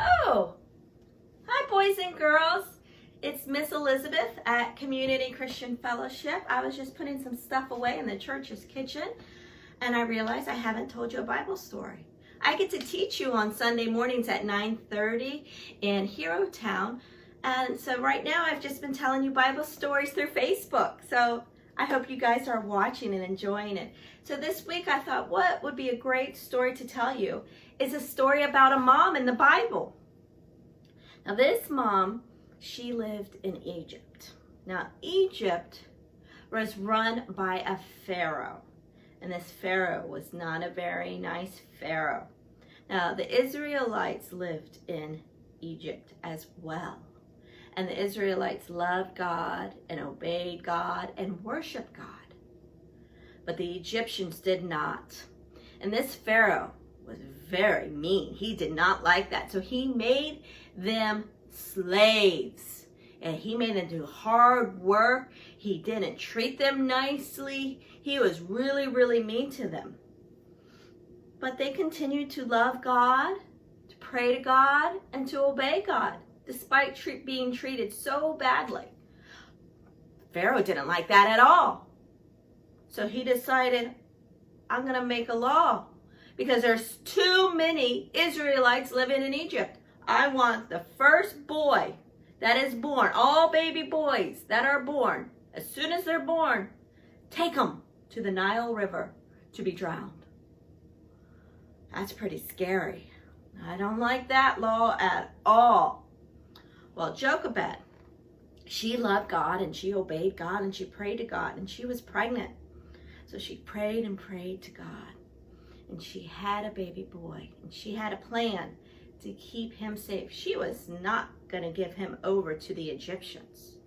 Oh, hi boys and girls. It's Miss Elizabeth at Community Christian Fellowship. I was just putting some stuff away in the church's kitchen and I realized I haven't told you a Bible story. I get to teach you on Sunday mornings at 9:30 in Hero Town. And so right now I've just been telling you Bible stories through Facebook. So I hope you guys are watching and enjoying it. So this week I thought what would be a great story to tell you is a story about a mom in the Bible. Now this mom, she lived in Egypt. Now Egypt was run by a pharaoh. And this pharaoh was not a very nice pharaoh. Now the Israelites lived in Egypt as well. And the Israelites loved God and obeyed God and worshiped God. But the Egyptians did not. And this pharaoh was very mean. He did not like that. So he made them slaves. And he made them do hard work. He didn't treat them nicely. He was really, really mean to them. But they continued to love God, to pray to God, and to obey God, despite being treated so badly. Pharaoh didn't like that at all. So he decided, I'm going to make a law because there's too many Israelites living in Egypt. I want the first boy that is born, all baby boys that are born, as soon as they're born, take them to the Nile River to be drowned. That's pretty scary. I don't like that law at all. Well, Jochebed, she loved God and she obeyed God and she prayed to God and she was pregnant. So she prayed and prayed to God and she had a baby boy and she had a plan to keep him safe. She was not going to give him over to the Egyptians.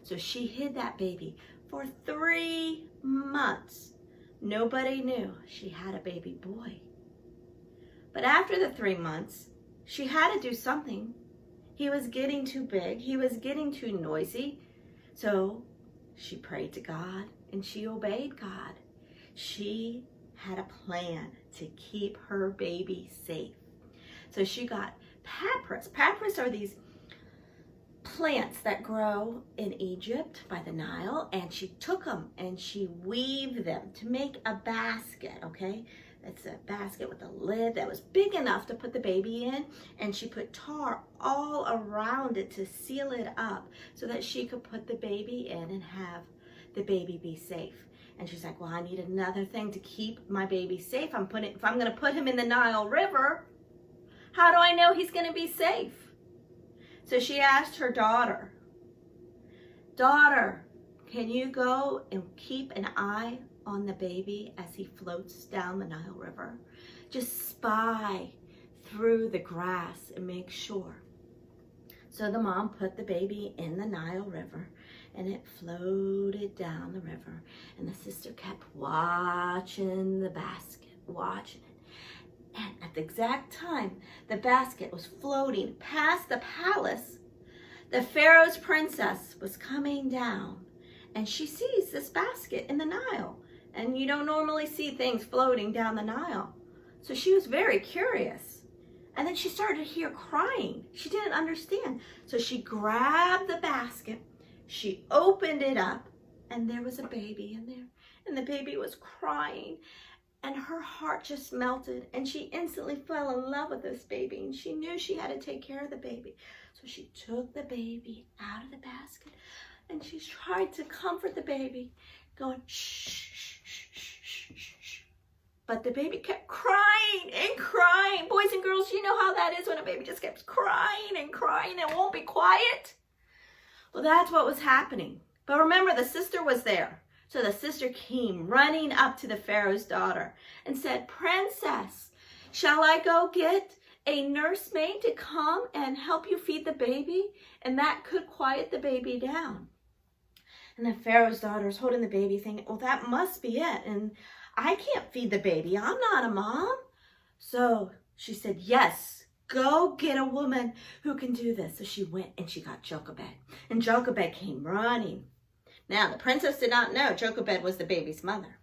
So she hid that baby for 3 months. Nobody knew she had a baby boy. But after the 3 months, she had to do something. He was getting too big. He was getting too noisy. So she prayed to God and she obeyed God. She had a plan to keep her baby safe. So she got papyrus. Papyrus are these plants that grow in Egypt by the Nile, and she took them and she weaved them to make a basket, okay? It's a basket with a lid that was big enough to put the baby in, and she put tar all around it to seal it up so that she could put the baby in and have the baby be safe. And she's like, well, I need another thing to keep my baby safe. If I'm going to put him in the Nile River, how do I know he's going to be safe? So she asked her daughter, daughter, can you go and keep an eye on the baby as he floats down the Nile River? Just spy through the grass and make sure. So the mom put the baby in the Nile River and it floated down the river. And the sister kept watching the basket, watching it. And at the exact time the basket was floating past the palace, the Pharaoh's princess was coming down and she sees this basket in the Nile. And you don't normally see things floating down the Nile. So she was very curious. And then she started to hear crying. She didn't understand. So she grabbed the basket, she opened it up, and there was a baby in there. And the baby was crying. And her heart just melted, and she instantly fell in love with this baby, and she knew she had to take care of the baby. So she took the baby out of the basket, and she tried to comfort the baby, going, shh, shh, shh, shh, shh, shh. But the baby kept crying and crying. Boys and girls, you know how that is when a baby just keeps crying and crying and won't be quiet? Well, that's what was happening. But remember, the sister was there. So the sister came running up to the Pharaoh's daughter and said, Princess, shall I go get a nursemaid to come and help you feed the baby? And that could quiet the baby down. And the Pharaoh's daughter is holding the baby thinking, well, that must be it. And I can't feed the baby. I'm not a mom. So she said, yes, go get a woman who can do this. So she went and she got Jochebed. And Jochebed came running. Now, the princess did not know Jochebed was the baby's mother.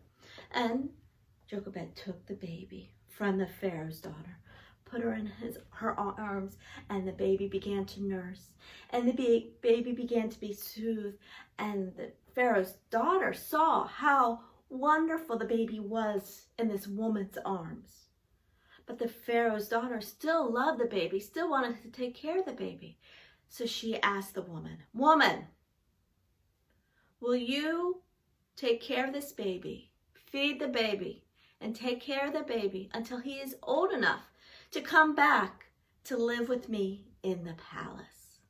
And Jochebed took the baby from the Pharaoh's daughter, put her in her arms, and the baby began to nurse, and the baby began to be soothed, and the Pharaoh's daughter saw how wonderful the baby was in this woman's arms. But the Pharaoh's daughter still loved the baby, still wanted to take care of the baby. So she asked the woman, "Woman, will you take care of this baby, feed the baby, and take care of the baby until he is old enough to come back to live with me in the palace?"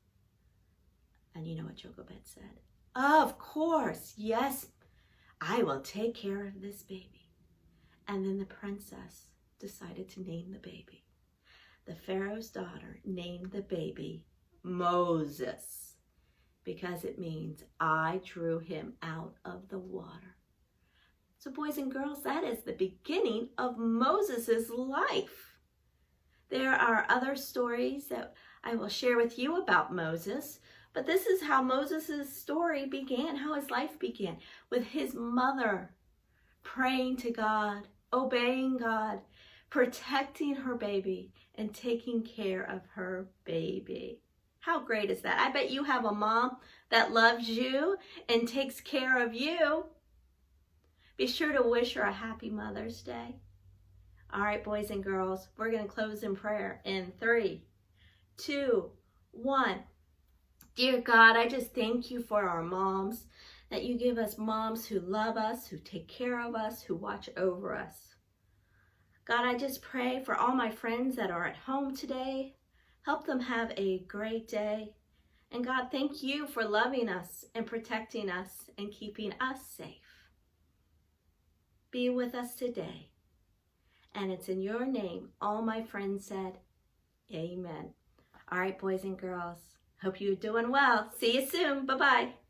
And you know what Jochebed said? "Of course, yes, I will take care of this baby." And then the princess decided to name the baby. The Pharaoh's daughter named the baby Moses, because it means I drew him out of the water. So boys and girls, that is the beginning of Moses' life. There are other stories that I will share with you about Moses, but this is how Moses' story began, how his life began, with his mother praying to God, obeying God, protecting her baby, and taking care of her baby. How great is that? I bet you have a mom that loves you and takes care of you. Be sure to wish her a happy Mother's Day. All right, boys and girls, we're going to close in prayer in 3, 2, 1. Dear God, I just thank you for our moms, that you give us moms who love us, who take care of us, who watch over us. God, I just pray for all my friends that are at home today. Help them have a great day. And God, thank you for loving us and protecting us and keeping us safe. Be with us today. And it's in your name, all my friends said, amen. All right, boys and girls, hope you're doing well. See you soon. Bye-bye.